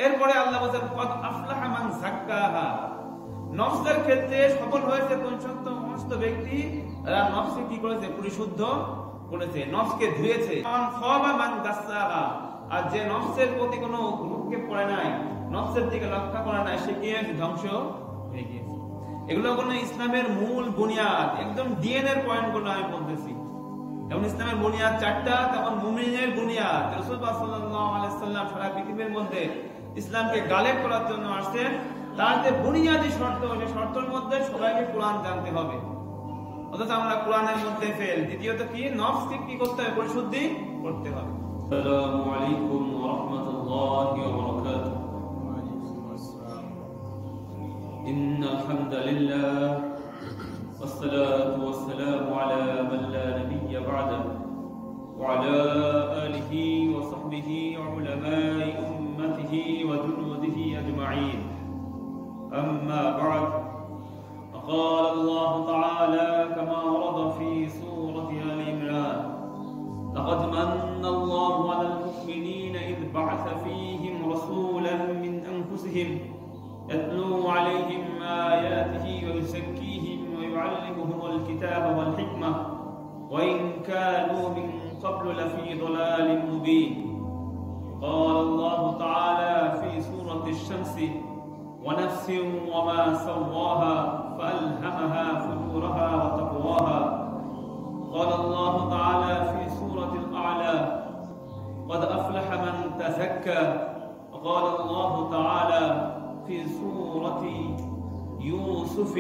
এরপরে আল্লাহ বলেন কদ আফলাহা মান যাক্কাহা, নফসের ক্ষেত্রে সফল হয়েছে কোন সমস্ত ব্যক্তি যারা নফসকে কি করেছে, পরিশুদ্ধ করেছে, নফসকে ধুয়েছে। মান খাবা মান দাসাহা, আর যে নফসের প্রতি কোনো ভ্রুক্ষেপ করে নাই, নফসের দিকে লক্ষ্য করে নাই, সে কি ধ্বংস হয়ে গিয়েছে। এগুলো কোন ইসলামের মূল বুনিয়াদ, একদম ডিএনএর পয়েন্ট গুলো আমি বলতেছি। যেমন ইসলামের বুনিয়াদ 4টা, তেমন মুমিনের বুনিয়াদ। রাসূলুল্লাহ সাল্লাল্লাহু আলাইহি ওয়াসাল্লাম সারা পৃথিবীর মধ্যে ইসলামকে গালেব করার জন্য আসছেন। তার যে বুনিয়াদি শর্ত, সেই শর্তের মধ্যে সবাইকে কোরআন জানতে হবে, অথচ আমরা কোরআনের মধ্যে ফেল। দ্বিতীয়ত কি, নফসকে কি করতে হবে, পরিশুদ্ধি করতে হবে। আসসালামু আলাইকুম ওয়া রাহমাতুল্লাহি ওয়া বারাকাতুহু। ইন্নাল হামদালিল্লাহ والصلاة والسلام على من لا نبي بعده وعلى آله وصحبه وعلماء أمته وجنوده أجمعين. أما بعد، فقال الله تعالى كما ورد في سورة آل عمران: لقد من الله على المؤمنين إذ بعث فيهم رسولا من أنفسهم يتلو عليهم آياته ويزكيهم ويعلمهم الكتاب والحكمة وإن كانوا من قبل لفي ضلال مبين. قال الله تعالى في سورة الشمس: ونفس وما سواها فألهمها فجورها وتقواها. قال الله تعالى في سورة الأعلى: قد أفلح من تزكى. وقال الله تعالى في سورة يوسف: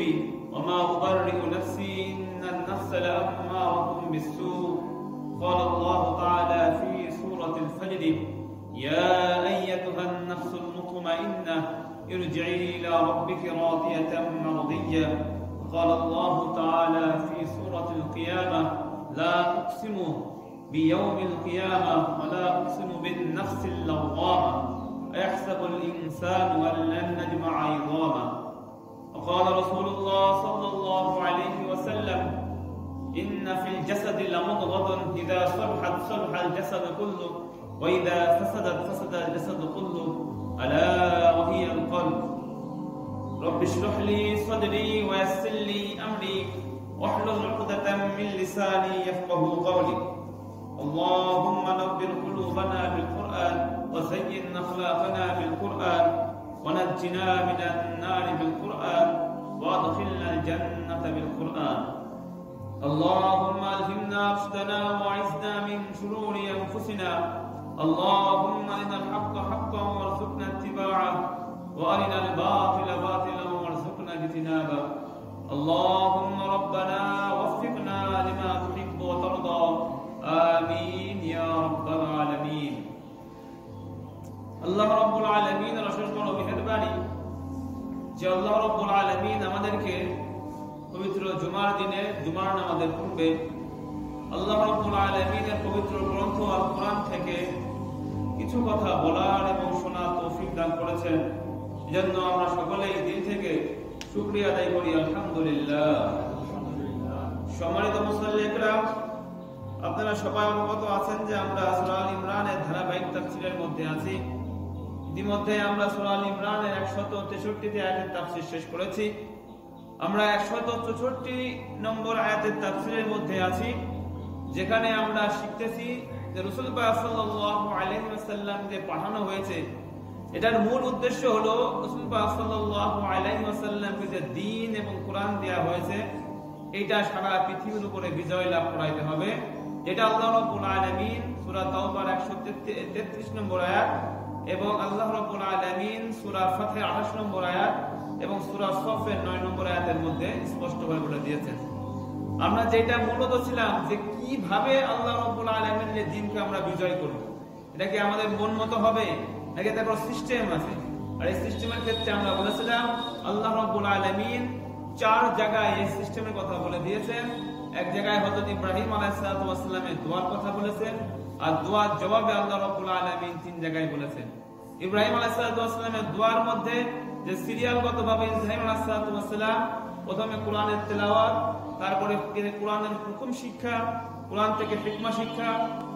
وما أبرئ نفسي إن النفس لأمارة بالسوء. قال الله تعالى في سورة الفجر: يا أيتها النفس المطمئنة ارجعي إلى ربك راضية مرضية. قال الله تعالى في سورة القيامة: لا أقسم بيوم القيامة ولا أقسم بالنفس اللوامة أيحسب الإنسان أن لن نجمع عظامه. وقال رسول الله صلى الله عليه وسلم: إن في الجسد لمضغة إذا صلحت صلح الجسد كله وإذا فسدت فسد الجسد كله ألا وهي القلب. رب اشرح لي صدري ويسر لي أمري واحلل عقدة من لساني يفقهوا قولي. اللهم نور قلوبنا بالقرآن وزين أخلاقنا بالقرآن ونجنا من النار بالقرآن وادخلنا الجنة بالقرآن. اللهم ألهمنا رشدنا وأعذنا من شرور أنفسنا. اللهم أرنا الحق حقا وارزقنا اتباعه وأرنا الباطل باطلا وارزقنا اجتنابه. اللهم ربنا وفقنا لما تحب وترضى. آمين يا رب العالمين. আল্লাহ রাব্বুল আলামিনের অশেষ বড় মেহেরবানি যে আল্লাহ রাব্বুল আলামিন আমাদেরকে পবিত্র জুমার দিনে, জুমার নামাজের পূর্বে আল্লাহ রাব্বুল আলামিনের পবিত্র গ্রন্থ আল কোরআন থেকে কিছু কথা বলার এবং শোনার তৌফিক দান করেছেন। এজন্য আমরা সকলেই দিল থেকে শুকরিয়া আদায় করি, আলহামদুলিল্লাহ। সম্মানিত মুসল্লি ইকরাম, আপনারা সবাই অবগত আছেন যে আমরা সূরা আল ইমরানের ধারাবাহিক তাফসীরের মধ্যে আছি। ইতিমধ্যে আমরা সূরা আল ইমরানের 163টি আয়াতের তাফসীর শেষ করেছি। আমরা 164 নম্বর আয়াতের তাফসীরের মধ্যে আছি, যেখানে আমরা শিখতেছি যে রাসূল পাক সাল্লাল্লাহু আলাইহি ওয়াসাল্লাম যে পাঠানো হয়েছে, এটার মূল উদ্দেশ্য হলো রাসূল পাক সাল্লাল্লাহু আলাইহি ওয়াসাল্লামকে যে দ্বীন এবং কোরআন দেয়া হয়েছে, এটা সারা পৃথিবীর উপরে বিজয় লাভ করাইতে হবে। যেটা আল্লাহ রাব্বুল আলামিন সূরা তাওবার 133 নম্বর আয়াত এবং আল্লাহ রাব্বুল আলামিন সূরা ফাতহের 28 নম্বর আয়াত এবং সূরা সফের 9 নম্বর আয়াতের মধ্যে স্পষ্টভাবে বলে দিয়েছেন। আমরা যেটা মূলত ছিলাম যে কিভাবে আল্লাহ রাব্বুল আলামিনের দ্বীনকে আমরা বিজয় করব, এটা কি আমাদের মন মতো হবে নাকি তার কোনো সিস্টেম আছে? আর এই সিস্টেমের ক্ষেত্রে আমরা বলেছিলাম আল্লাহ রাব্বুল আলামিন 4 জায়গায় এই সিস্টেমের কথা বলে দিয়েছেন। এক জায়গায় হযরত ইব্রাহিম আলাইহিস সালামের দোয়ার কথা বলেছেন, আর দোয়ার জবাবে আল্লাহ রাব্বুল আলামিন 3 জায়গায় বলেছেন। ইব্রাহিম আলাইহিস সালামের দোয়ার মধ্যে যে সিরিয়ালগতভাবে ইব্রাহিম আলাইহিস সালাম প্রথমে কোরআনের তেলাওয়াত, তারপরে কোরআনের হুকুম শিক্ষা, কোরআন থেকে হিকমা শিক্ষা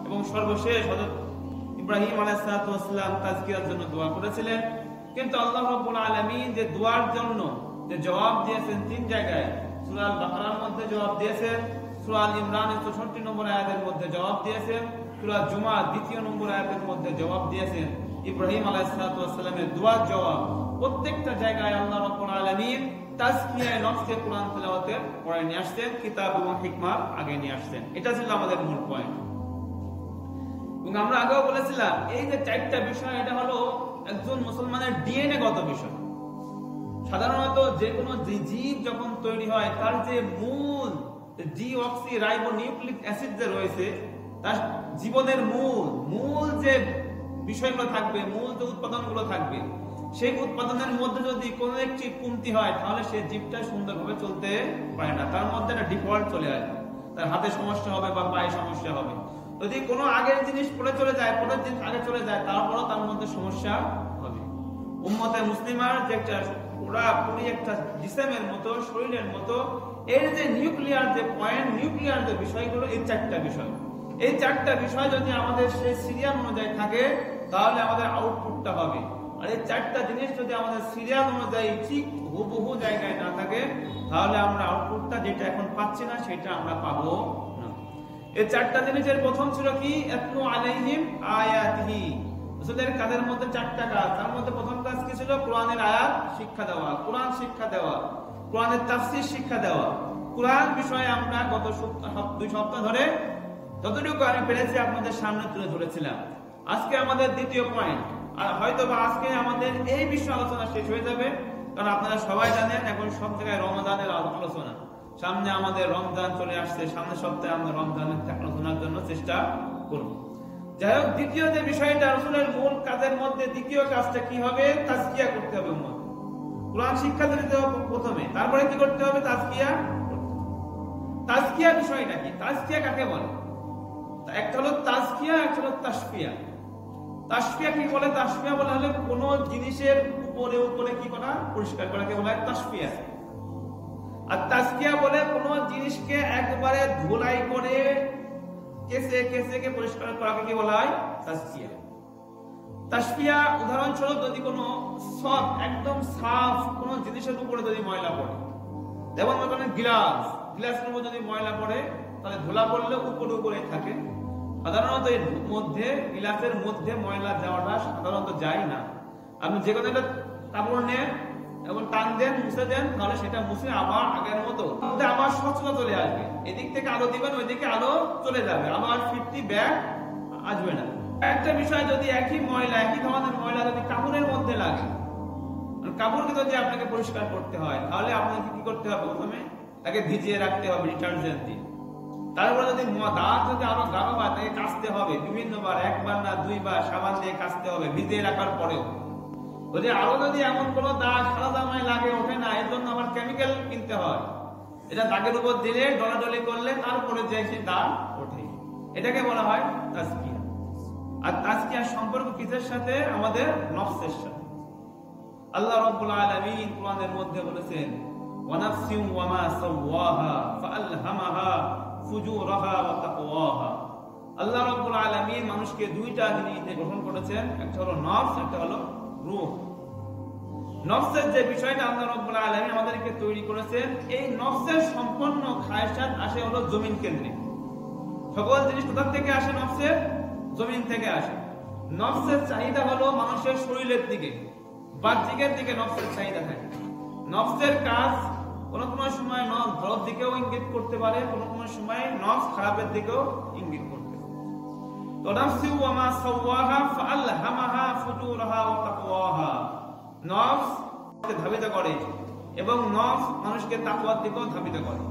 এবং সর্বশেষ হযরত ইব্রাহিম আলাইহিস সালাম তাজকিয়ার জন্য দোয়া করেছিলেন, কিন্তু আল্লাহ রাব্বুল আলামিন যে দোয়ার জন্য যে জবাব দিয়েছেন তিন জায়গায়, সূরা আল বাকারার মধ্যে জবাব দিয়েছেন, সূরা আল ইমরানের 64 নম্বর আয়াতের মধ্যে জবাব দিয়েছেন, সূরা জুমা 2 নম্বর আয়াতের মধ্যে জবাব দিয়েছেন। ইব্রাহিম আলাইহিস সালামের দোয়ার জবাব প্রত্যেকটা জায়গায় আল্লাহ রাব্বুল আলামিন তাজকিয়ায়ে নফসকে কোরআন তেলাওয়াতের পরে নিয়ে আসতেন, কিতাব এবং হিকমার আগে নিয়ে আসতেন। এটা ছিল আমাদের মূল পয়েন্ট। এবং আমরা আগেও বলেছিলাম এই যে চারটা বিষয়, এটা হলো একজন মুসলমানের ডিএনএ গত বিষয়। সাধারণত যে কোনো জীব যখন তৈরি হয় তার যে মূল ডিঅক্সি রাইবোনিউক্লিক অ্যাসিড যে রয়েছে, তার জীবনের মূল যে বিষয়গুলো থাকবে, মূল যে উৎপাদনগুলো থাকবে, সেই উৎপাদনের মধ্যে যদি কোনো একটি কমতি হয় তাহলে সেই জীবটা সুন্দরভাবে চলতে পারে না, তার মধ্যে একটা ডিফল্ট চলে আসবে, তার হাতে সমস্যা হবে বা পায়ে সমস্যা হবে। যদি কোনো আগের জিনিস পরে চলে যায়, পরের জিনিস আগে চলে যায়, তারপরও তার মধ্যে সমস্যা হবে। উম্মতে মুসলিমার যে একটা পুরোপুরি একটা জিসেমের মতো, শরীরের মতো, এর যে নিউক্লিয়ার যে পয়েন্ট, নিউক্লিয়ার যে বিষয়গুলো, এই চারটা বিষয়, এই চারটা বিষয় যদি আমাদের সেই সিরিয়াল অনুযায়ী থাকে তাহলে আমাদের আউটপুটটা হবে। আর এই চারটা জিনিস যদি আমাদের সিরিয়াল অনুযায়ী ঠিক হুবহু জায়গায় না থাকে তাহলে আমরা আউটপুটটা যেটা এখন পাচ্ছি না সেটা আমরা পাবো না। এই চারটা জিনিসের প্রথম ছিল কি? ইয়াতলু আলাইহিম আয়াতিহি। রাসূলের কাজের মধ্যে চারটা কাজ, তার মধ্যে প্রথম কাজ কি ছিল? কোরআনের আয়াত শিক্ষা দেওয়া, কোরআন শিক্ষা দেওয়া, কোরআনের তাফসীর শিক্ষা দেওয়া। কোরআন বিষয়ে আমরা গত 2 সপ্তাহ ধরে যতটুকু আমি পেরেছি আপনাদের সামনে তুলে ধরেছিলাম। আজকে আমাদের দ্বিতীয় পয়েন্ট, আর হয়তো বা আজকে আমাদের এই বিষয়ে আলোচনা শেষ হয়ে যাবে, কারণ আপনারা সবাই জানেন এখন সব জায়গায় রমজানের আলোচনা। সামনে আমাদের রমজান চলে আসছে, সামনের সপ্তাহে আমরা রমজানের আলোচনার জন্য চেষ্টা করব। যাই হোক, দ্বিতীয় যে বিষয়টা রাসূলের মূল কাজের মধ্যে দ্বিতীয় কাজটা কি হবে? তাজকিয়া করতে হবে উম্মত। কোরআন শিক্ষা দিতে হবে প্রথমে, তারপরে কি করতে হবে? তাজকিয়া। তাজকিয়া বিষয়টা কি? তাজকিয়া কাকে বলে? একটা হলো তাজকিয়া, একটা হলো তাশফিয়া। তাশফিয়া কি বলে? তাশফিয়া বলা হলে কোন জিনিসের উপরে কি করা? পরিষ্কার করাকে বলা হয় তাশফিয়া। আর তাজকিয়া বলে কোন জিনিসকে একবারে ধুলাই করে কেসে পরিষ্কার করাকে কি বলা হয়? তাজকিয়া। তাশফিয়া উদাহরণস্বরূপ যদি কোনো একদম সাফ কোন জিনিসের উপরে যদি ময়লা পড়ে, যেমন গ্লাসের উপর যদি ময়লা পড়ে তাহলে ধুলা পড়লে উপরে থাকে। সাধারণত এর মধ্যে গ্লাসের মধ্যে ময়লা যাওয়াটা সাধারণত যায় না। আপনি যে কোনো একটা কাপড় নেন এবং টান দেন, মুছে দেন, তাহলে সেটা মুছে আবার আগের মতো আবার স্বচ্ছতা চলে আসবে। এদিক থেকে আলো দিবেন, ওইদিকে আলো চলে যাবে, আবার ফিরতি ব্যাগ আসবে না। একটা বিষয়, যদি একই ধরনের ময়লা যদি কাপড়ের মধ্যে লাগে, কাপড়কে যদি আপনাকে পরিষ্কার করতে হয় তাহলে আপনাকে কি করতে হবে? প্রথমে তাকে ভিজিয়ে রাখতে হবে ডিটারজেন্ট দিয়ে। তারপরে যদি দাগ যদি আরো গাঢ় হয় তাকে কাচতে হবে বিভিন্নবার, একবার না 2 বার সাবান দিয়ে কাচতে হবে ভিজিয়ে রাখার পরেও। যদি এমন কোনো দাগ সাদা জামায় লাগে, ওঠে না, এর জন্য আমার কেমিক্যাল কিনতে হয়। এটা দাগের উপর দিলে ডলাডলি করলে তারপরে যে সেই দাগ ওঠে, এটাকে বলা হয় তাজকিয়া। আর তাজকিয়ার সম্পর্ক কিসের সাথে? আমাদের নফসের সাথে। আল্লাহ রাব্বুল আলামিন কোরআনের মধ্যে বলেছেন, ওয়া নাফসিন ওয়া মা সাওয়াহা ফাআলহামাহা ফুজুরাহা ওয়া তাকওয়াহা। আল্লাহ রাব্বুল আলামিন মানুষকে দুইটা জিনিস দিয়ে গঠন করেছেন, একটা হলো নফস, একটা হলো রূহ। নফসের যে বিষয়টা আল্লাহ রাব্বুল আলামিন আমাদেরকে তৈরি করেছেন, এই নফসের সম্পূর্ণ খায়সাত আসে হলো জমিন কেন্দ্রিক। সকল জিনিস কোথা থেকে আসে? নফসের জমিন থেকে আসে। নফসের চাহিদা হলো মানুষের শরীরের দিকে, বাহ্যিকের দিকে নফসের চাহিদা থাকে। নফসের কাজ কোন সময় নফস ভালোর দিকেও ইঙ্গিত করতে পারে, কোন সময় নফস খারাপের দিকেও ইঙ্গিত করতে পারে। তো নাফসি ওয়া মা সাওয়াহা ফাআলহামাহা ফুজুরাহা ওয়া তাকওয়াহা। নফস ধাবিত করে এবং নফস মানুষকে তাকওয়ার দিকেও ধাবিত করে।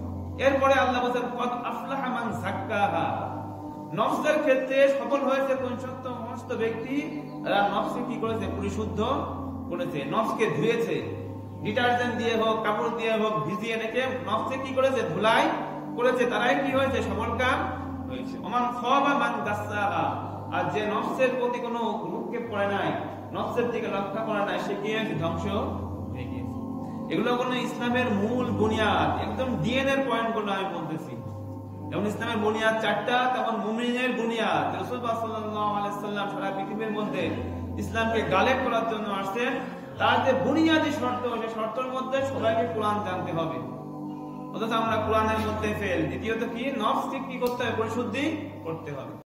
এরপরে আল্লাহ বলেন, কদ আফলাহা মান যাক্কাহা। নফসের ক্ষেত্রে সফল হয়েছে কোন সমস্ত ব্যক্তি যারা নফসকে কি করেছে? পরিশুদ্ধ করেছে, নফসকে ধুয়েছে, ডিটারজেন্ট দিয়ে হোক, কাপড় দিয়ে হোক, ভিজিয়ে রেখে নফসকে কি করেছে? ধুলাই করেছে, তারাই কি হয়েছে? সফলকাম হয়েছে। ওমান খাবা মান দাসাহা। আর যে নফসের প্রতি কোনো রূপকে পড়ে নাই, নফসের দিকে লক্ষ্য করে নাই, সে কি হয়েছে? ধ্বংস হয়ে গিয়েছে। এগুলো কোনো ইসলামের মূল বুনিয়াদ, একদম ডিএনএ এর পয়েন্ট গুলো আমি বলতেছি। যেমন ইসলামের বুনিয়াদ 4টা, তেমন মুমিনের বুনিয়াদ। রাসূলুল্লাহ সাল্লাল্লাহু আলাইহি ওয়াসাল্লাম সারা পৃথিবীর মধ্যে ইসলামকে গালেব করার জন্য আসছেন। তার যে বুনিয়াদি শর্ত, সেই শর্তের মধ্যে সবাইকে কোরআন জানতে হবে। অথচ আমরা কোরআনের মধ্যে ফেল। দ্বিতীয়ত কি, নফসকে কি করতে হবে? পরিশুদ্ধি করতে হবে।